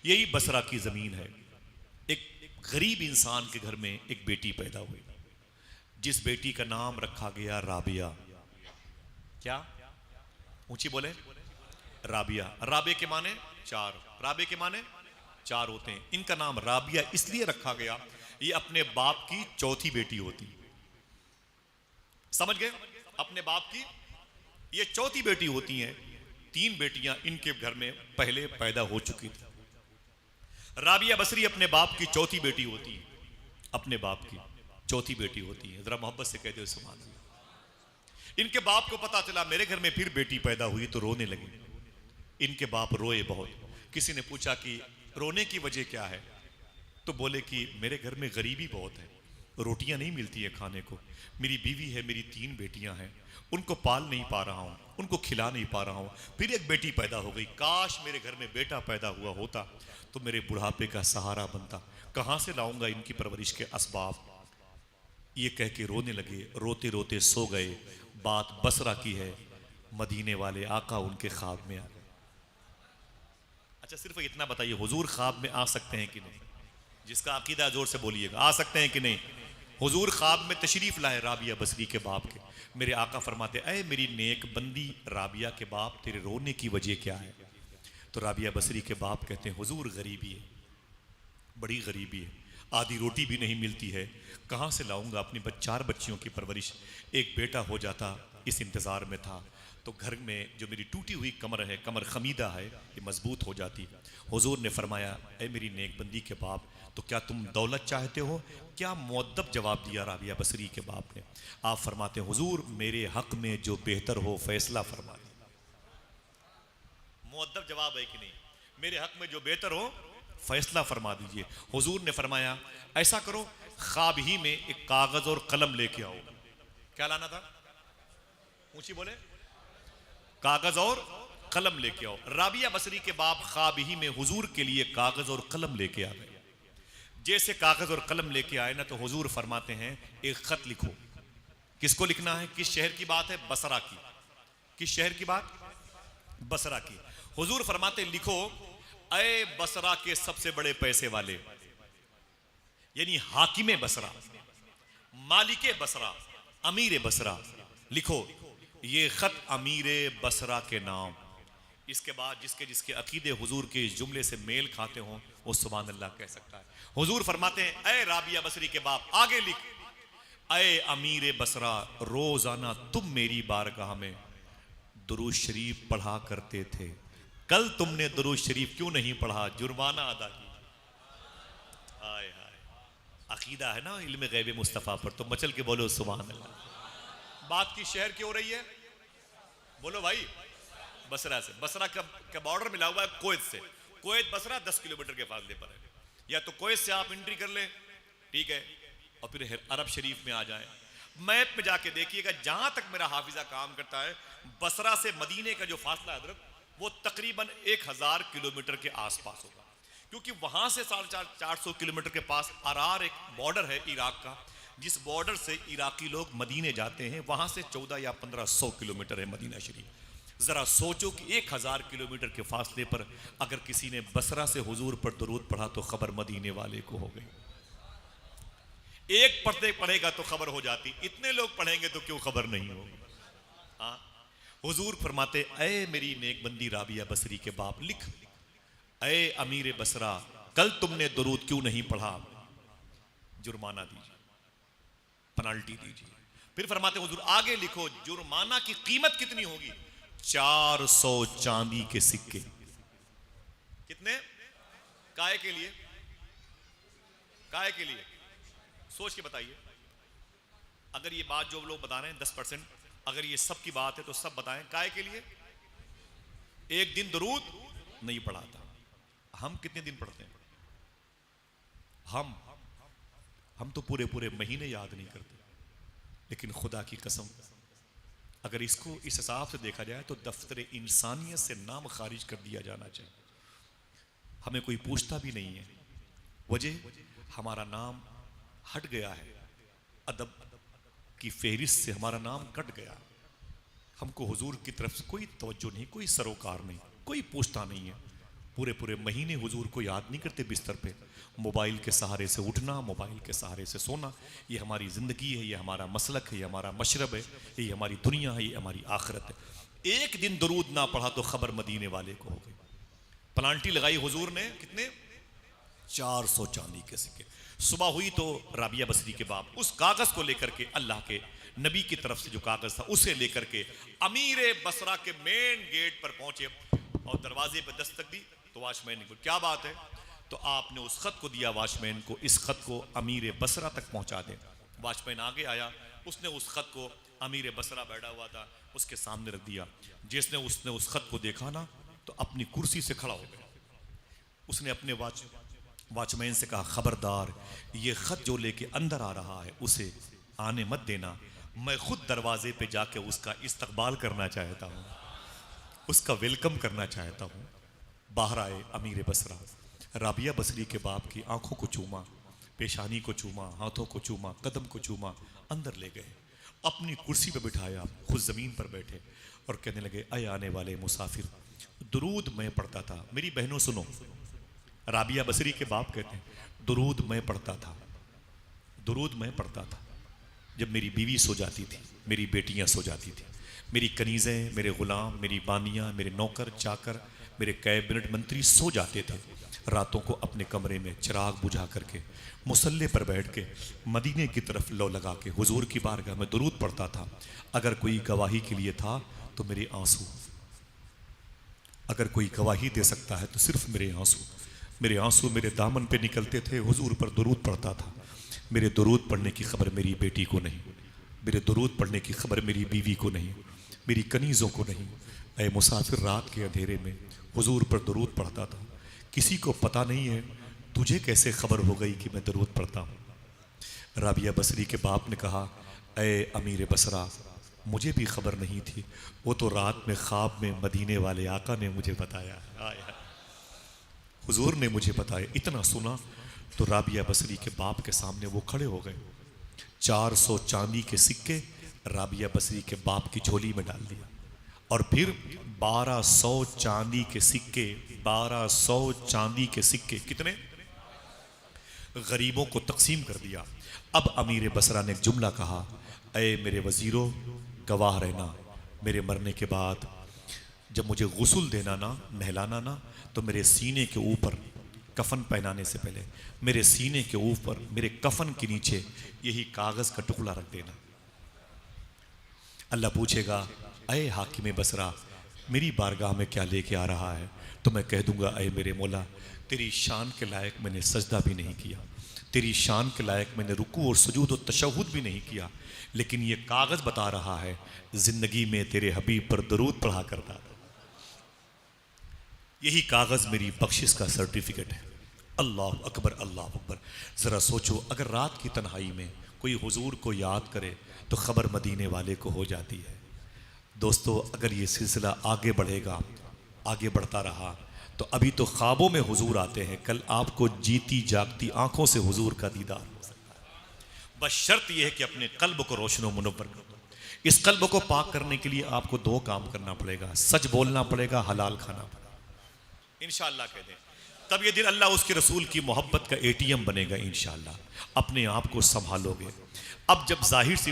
यही बसरा की जमीन है। एक गरीब इंसान के घर में एक बेटी पैदा हुई, जिस बेटी का नाम रखा गया राबिया। क्या? ऊंची बोले। राबिया। राबे के माने चार, राबे के माने चार होते हैं। इनका नाम राबिया इसलिए रखा गया, ये अपने बाप की चौथी बेटी होती। समझ गए? अपने बाप की ये चौथी बेटी होती हैं। तीन बेटियां इनके घर में पहले पैदा हो चुकी थी। राबिया बसरी अपने बाप की चौथी बेटी होती है, अपने बाप की चौथी बेटी होती है। जरा मोहब्बत से कहते हो सुभान अल्लाह। इनके बाप को पता चला मेरे घर में फिर बेटी पैदा हुई, तो रोने लगे। इनके बाप रोए बहुत। किसी ने पूछा कि रोने की वजह क्या है, तो बोले कि मेरे घर में गरीबी बहुत है, रोटियां नहीं मिलती है खाने को, मेरी बीवी है, मेरी तीन बेटियां हैं, उनको पाल नहीं पा रहा हूं, उनको खिला नहीं पा रहा हूं। फिर एक बेटी पैदा हो गई, काश मेरे घर में बेटा पैदा हुआ होता तो मेरे बुढ़ापे का सहारा बनता, कहां से लाऊंगा इनकी परवरिश के असबाब। ये कह के रोने लगे, रोते रोते सो गए। बात बसरा की है, मदीने वाले आका उनके ख्वाब में आ गए। अच्छा सिर्फ इतना बताइए, हुजूर ख्वाब में आ सकते हैं कि नहीं? जिसका अकीदा जोर से बोलिएगा, आ सकते हैं कि नहीं? हुजूर ख्वाब में तशरीफ लाए राबिया बसरी के बाप के। मेरे आका फरमाते, ऐ मेरी नेक बंदी राबिया के बाप, तेरे रोने की वजह क्या है? तो राबिया बसरी के बाप कहते हैं, हुजूर गरीबी है, बड़ी गरीबी है, आधी रोटी भी नहीं मिलती है, कहाँ से लाऊंगा अपनी चार बच्चियों की परवरिश। एक बेटा हो जाता इस इंतज़ार में था, तो घर में जो मेरी टूटी हुई कमर है, कमर खमीदा है, ये मजबूत हो जाती। हुजूर ने फरमाया, ऐ मेरी नेकबंदी के बाप, तो क्या तुम दौलत चाहते हो? क्या मुअद्दब जवाब दिया राबिया बसरी के बाप ने। आप फरमाते हैं, हुजूर मेरे हक में जो बेहतर हो फैसला फरमा दे। मुअद्दब जवाब है कि नहीं? मेरे हक में जो बेहतर हो फैसला फरमा दीजिए। हुजूर ने फरमाया, ऐसा करो, ख्वाब ही में एक कागज और कलम लेके आओ। क्या लाना था? ऊंची बोले। कागज और कलम लेके आओ। राबिया बसरी के बाप ख्वाब ही में हुजूर के लिए कागज और कलम लेके आ गए। जैसे कागज और कलम लेके आए ना, तो हुजूर फरमाते हैं, एक खत लिखो। किसको लिखना है? किस शहर की बात है? बसरा की। किस शहर की बात? बसरा की। हुजूर फरमाते, लिखो, ऐ बसरा के सबसे बड़े पैसे वाले, यानी हाकिमे बसरा, मालिके बसरा, अमीर बसरा, लिखो ये खत अमीर बसरा के नाम। इसके बाद जिसके जिसके अकीदे हुजूर के इस जुमले से मेल खाते हों वो सुभान अल्लाह कह सकता है। हुजूर फरमाते हैं, ऐ राबिया बसरी के बाप, आगे लिख, ऐ अमीर बसरा, रोजाना तुम मेरी बारगाह में दुरूद शरीफ पढ़ा करते थे, कल तुमने दुरूद शरीफ क्यों नहीं पढ़ा? जुर्माना अदा की। हाय हाय, अकीदा है ना इल्म गैब मुस्तफ़ा पर, तो मचल के बोलो सुभान अल्लाह। बात की शहर की हो रही है, बोलो भाई। बसरा से। बसरा का बॉर्डर मिला हुआ है कुवैत से। कुवैत बसरा 10 किलोमीटर के फासले पर है। या तो कुवैत से आप एंट्री कर लें, ठीक है, और फिर अरब शरीफ में आ जाएं। मैप में जाके देखिएगा, जहां तक मेरा हाफिजा काम करता है, बसरा से मदीने का जो फासला है हजरत, वो तकरीबन 1000 किलोमीटर के आसपास होगा। क्योंकि वहां से 450 किलोमीटर के पास अरार एक बॉर्डर है इराक का, जिस बॉर्डर से इराकी लोग मदीने जाते हैं, वहां से 14 या 1500 किलोमीटर है मदीना शरीफ। जरा सोचो कि 1000 किलोमीटर के फासले पर अगर किसी ने बसरा से हुजूर पर दुरूद पढ़ा तो खबर मदीने वाले को हो गई। एक पढ़ते पढ़ेगा तो खबर हो जाती, इतने लोग पढ़ेंगे तो क्यों खबर नहीं होगी। हाँ, हुजूर फरमाते, ऐ मेरी नेकबंदी राबिया बसरी के बाप, लिख, ऐ अमीर बसरा, कल तुमने दुरूद क्यों नहीं पढ़ा? जुर्माना दीजिए, पेनल्टी दीजिए। फिर फरमाते हुजूर, आगे लिखो, जुर्माना की कीमत कितनी होगी? 400 चांदी के सिक्के। कितने? काहे के लिए? काहे के लिए? सोच के बताइए। अगर ये बात जो लोग बता रहे हैं 10%, अगर ये सब की बात है तो सब बताएं, काहे के लिए? एक दिन दुरूद नहीं पढ़ाता। हम कितने दिन पढ़ते हैं? हम तो पूरे पूरे महीने याद नहीं करते। लेकिन खुदा की कसम, अगर इसको इस हिसाब से देखा जाए तो दफ्तर इंसानियत से नाम खारिज कर दिया जाना चाहिए। हमें कोई पूछता भी नहीं है, वजह हमारा नाम हट गया है, अदब की फहरिस्त से हमारा नाम कट गया। हमको हुजूर की तरफ से कोई तवज्जो नहीं, कोई सरोकार नहीं, कोई पूछता नहीं है। पूरे पूरे महीने हुजूर को याद नहीं करते बिस्तर पे। मोबाइल के सहारे से उठना, मोबाइल के सहारे से सोना, ये हमारी ज़िंदगी है, ये हमारा मसलक है, ये हमारा मशरब है, ये हमारी दुनिया है, ये हमारी आखिरत है। एक दिन दरूद ना पढ़ा तो खबर मदीने वाले को हो गई। प्लांटी लगाई हुजूर ने, कितने? 400 चांदी के सिक्के। सुबह हुई तो राबिया बसरी के बाप उस कागज को लेकर के, अल्लाह के नबी की तरफ से जो कागज था उसे लेकर के अमीर बसरा के मेन गेट पर पहुंचे और दरवाजे पर दस्तक दी तो वॉचमैन को, क्या बात है? तो आपने उस खत को दिया वॉचमैन को, इस खत को अमीर बसरा तक पहुंचा दे। वॉचमैन आगे आया, उसने उस खत को, अमीर बसरा बैठा हुआ था उसके सामने रख दिया। जिसने उसने उस खत को देखा ना तो अपनी कुर्सी से खड़ा हो गया। उसने अपने वॉचमैन से कहा, खबरदार, ये खत जो लेके अंदर आ रहा है उसे आने मत देना, मैं खुद दरवाजे पे जाके उसका इस्तकबाल करना चाहता हूँ, उसका वेलकम करना चाहता हूँ। बाहर आए अमीर बसरा, राबिया बसरी के बाप की आंखों को चूमा, पेशानी को चूमा, हाथों को चूमा, कदम को चूमा, अंदर ले गए, अपनी कुर्सी पर बिठाया, खुद ज़मीन पर बैठे और कहने लगे, अय आने वाले मुसाफिर, दुरूद मैं पढ़ता था। मेरी बहनों सुनो, राबिया बसरी के बाप कहते हैं, दुरूद मैं पढ़ता था, दुरूद मैं पढ़ता था जब मेरी बीवी सो जाती थी, मेरी बेटियां सो जाती थी, मेरी कनीज़ें, मेरे ग़ुलाम, मेरी बानियाँ, मेरे नौकर चाकर, मेरे कैबिनेट मंत्री सो जाते थे। रातों को अपने कमरे में चिराग बुझा करके मुसल्ले पर बैठ के मदीने की तरफ लो लगा के हुजूर की बारगाह में दुरूद पढ़ता था। अगर कोई गवाही के लिए था तो मेरे आंसू, अगर कोई गवाही दे सकता है तो सिर्फ मेरे आंसू, मेरे आंसू मेरे दामन पे निकलते थे, हुजूर पर दुरूद पढ़ता था। मेरे दुरूद पढ़ने की खबर मेरी बेटी को नहीं, मेरे दुरूद पढ़ने की खबर मेरी बीवी को नहीं, मेरी कनीज़ों को नहीं। ऐ मुसाफिर, रात के अंधेरे में हुजूर पर दुरूद पढ़ता था, किसी को पता नहीं है, तुझे कैसे खबर हो गई कि मैं दुरूद पढ़ता हूँ? राबिया बसरी के बाप ने कहा, ऐ अमीर बसरा, मुझे भी खबर नहीं थी, वो तो रात में ख्वाब में मदीने वाले आका ने मुझे बताया, हुजूर ने मुझे बताया। इतना सुना तो राबिया बसरी के बाप के सामने वो खड़े हो गए। 400 चांदी के सिक्के राबिया बसरी के बाप की झोली में डाल दिया और फिर 1200 चांदी के सिक्के, 1200 चांदी के सिक्के, कितने? गरीबों को तकसीम कर दिया। अब अमीर बसरा ने एक जुमला कहा, ऐ मेरे वजीरों, गवाह रहना, मेरे मरने के बाद जब मुझे गुस्ल देना ना, नहलाना ना, तो मेरे सीने के ऊपर, कफन पहनाने से पहले मेरे सीने के ऊपर, मेरे कफन के नीचे यही कागज का टुकड़ा रख देना। अल्लाह पूछेगा, अय हाकिम बसरा, मेरी बारगाह में क्या लेके आ रहा है? तो मैं कह दूंगा, अय मेरे मौला, तेरी शान के लायक मैंने सजदा भी नहीं किया, तेरी शान के लायक मैंने रुकू और सुजूद और तशहुद भी नहीं किया, लेकिन ये कागज बता रहा है जिंदगी में तेरे हबीब पर दरूद पढ़ा करता था। यही कागज मेरी बख्शिश का सर्टिफिकेट है। अल्लाह अकबर, अल्लाह अकबर। ज़रा सोचो, अगर रात की तन्हाई में कोई हुजूर को याद करे तो खबर मदीने वाले को हो जाती है। दोस्तों, अगर ये सिलसिला आगे बढ़ेगा, आगे बढ़ता रहा, तो अभी तो ख्वाबों में हुजूर आते हैं, कल आपको जीती जागती आंखों से हुजूर का दीदार हो सकता है। बस शर्त यह है कि अपने कल्ब को रोशन मुनव्वर कर दो। इस कल्ब को पाक करने के लिए आपको 2 काम करना पड़ेगा, सच बोलना पड़ेगा, हलाल खाना पड़ेगा। इंशाअल्लाह कह दें, तब ये दिन अल्लाह उसके रसूल की मोहब्बत का ATM बनेगा। इंशाअल्लाह अपने आप को संभालोगे। अब जब जाहिर सी